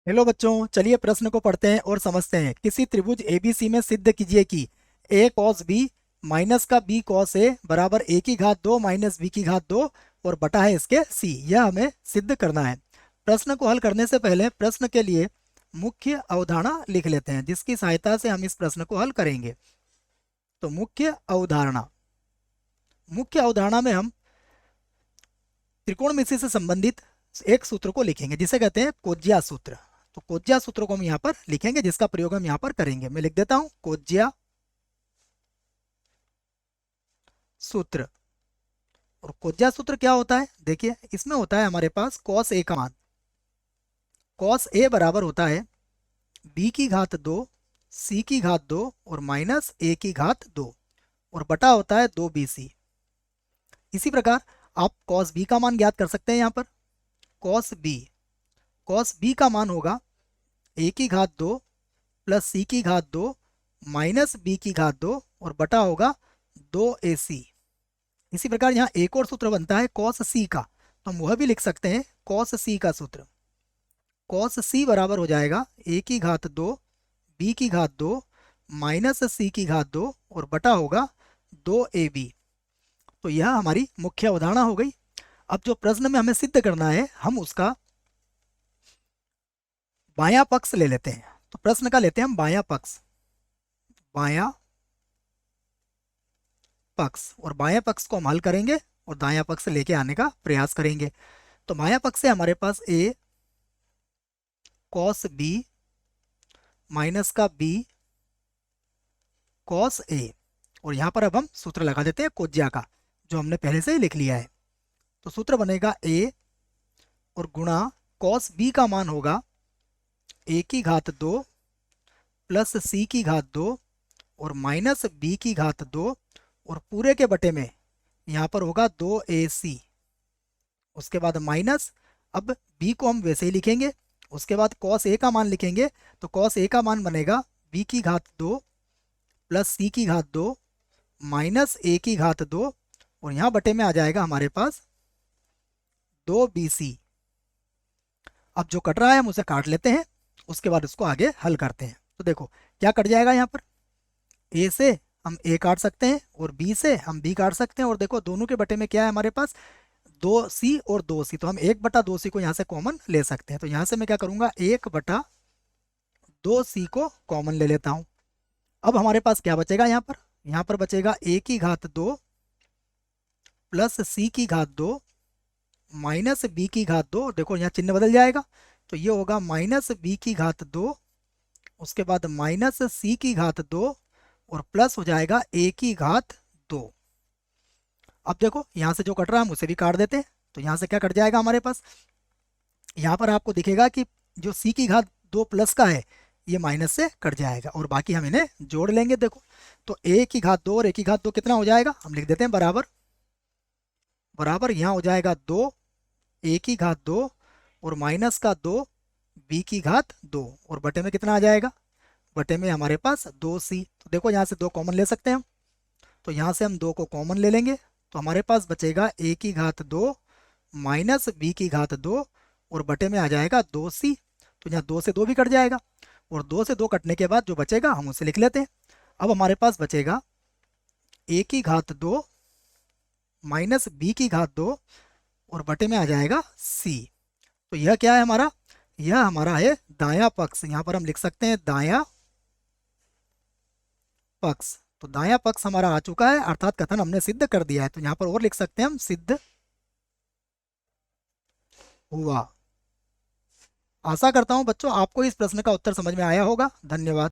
Hello बच्चों, चलिए प्रश्न को पढ़ते हैं और समझते हैं। किसी त्रिभुज एबीसी में सिद्ध कीजिए कि a cos b माइनस का b cos a बराबर a की घात 2 माइनस b की घात 2 और बटा है इसके c। यह हमें सिद्ध करना है। प्रश्न को हल करने से पहले प्रश्न के लिए मुख्य अवधारणा लिख लेते हैं, जिसकी सहायता से हम इस प्रश्न को हल करेंगे। तो मुख्य अवधारणा में हम त्रिकोणमिति से संबंधित एक सूत्र को लिखेंगे, जिसे कहते हैं कोज्या सूत्र। तो कोज्या सूत्र को हम यहाँ पर लिखेंगे, जिसका प्रयोग हम यहाँ पर करेंगे। मैं लिख देता हूं कोज्या सूत्र। और कोज्या सूत्र क्या होता है, देखिए इसमें होता है हमारे पास cos a का मान। cos a बराबर होता है b की घात 2 c की घात 2 और माइनस a की घात 2 और बटा होता है 2bc। इसी प्रकार आप cos b का मान ज्ञात कर सकते हैं। यहाँ पर cos b का मान होगा a की घात 2 प्लस c की घात 2 माइनस b की घात 2 और बटा होगा 2ac। इसी प्रकार यहाँ एक और सूत्र बनता है cos c का, तो हम वह भी लिख सकते हैं। cos c का सूत्र cos c बराबर हो जाएगा a की घात 2 b की घात 2 माइनस c की घात 2 और बटा होगा 2ab। तो यह हमारी मुख्य अवधारणा हो गई। अब जो प्रश्न में हमें सिद्ध करना है, हम उसका बायां पक्ष ले लेते हैं। तो प्रश्न का लेते हैं हम बायां पक्ष और बायां पक्ष को हम हल करेंगे और दायां पक्ष लेके आने का प्रयास करेंगे। तो बायां पक्ष से हमारे पास a cos b माइनस का b cos a, और यहाँ पर अब हम सूत्र लगा देते हैं कोज्या का, जो हमने पहले से ही लिख लिया है। तो सूत्र बनेगा a और गुणा cos b का मान होगा a की घात 2 प्लस c की घात 2 और माइनस b की घात 2 और पूरे के बटे में यहाँ पर होगा 2ac। उसके बाद माइनस, अब b को हम वैसे ही लिखेंगे। उसके बाद cos a का मान लिखेंगे। तो cos a का मान बनेगा b की घात 2 प्लस c की घात 2 माइनस a की घात 2 और यहाँ बटे में आ जाएगा हमारे पास 2bc। अब जो कट रहा है हम उसे काट लेते हैं, उसके बाद उसको आगे हल करते हैं। तो देखो क्या कट जाएगा। यहाँ पर a से हम a काट सकते हैं और b से हम b काट सकते हैं। और देखो दोनों के बटे में क्या है हमारे पास, 2c और 2c। तो हम 1/2c को यहाँ से कॉमन ले सकते हैं। तो यहाँ से मैं क्या करूँगा, 1/2c को कॉमन ले लेता हूँ। अब हमारे पास क्या बचेगा, यहाँ पर बचेगा a की घात 2 प्लस c की घात 2 माइनस b की घात 2। देखो यहाँ चिन्ह बदल जाएगा, तो ये होगा माइनस b की घात 2, उसके बाद माइनस c की घात 2 और प्लस हो जाएगा a की घात 2। अब देखो यहाँ से जो कट रहा है हम उसे भी काट देते हैं। तो यहाँ से क्या कट जाएगा हमारे पास, यहाँ पर आपको दिखेगा कि जो c की घात 2 प्लस का है ये माइनस से कट जाएगा और बाकी हम इन्हें जोड़ लेंगे। देखो तो a की घात 2 और a की घात 2 कितना हो जाएगा, हम लिख देते हैं बराबर बराबर। यहाँ हो जाएगा 2 a की घात 2 और माइनस का 2 b की घात 2 और बटे में कितना आ जाएगा, बटे में हमारे पास 2c। तो देखो यहाँ से 2 कॉमन ले सकते हैं हम। तो यहाँ से हम 2 को कॉमन ले लेंगे, तो हमारे पास बचेगा a की घात 2 माइनस b की घात 2 और बटे में आ जाएगा 2c। तो यहाँ 2 से 2 भी कट जाएगा और 2 से 2 कटने के बाद जो बचेगा हम उसे लिख लेते हैं। अब हमारे पास बचेगा a की घात 2 माइनस b की घात 2 और बटे में आ जाएगा c। तो यह क्या है हमारा, यह हमारा है दायां पक्ष। यहाँ पर हम लिख सकते हैं दायां पक्ष। तो दायां पक्ष हमारा आ चुका है, अर्थात कथन हमने सिद्ध कर दिया है। तो यहाँ पर और लिख सकते हैं हम सिद्ध हुआ। आशा करता हूं बच्चों आपको इस प्रश्न का उत्तर समझ में आया होगा। धन्यवाद।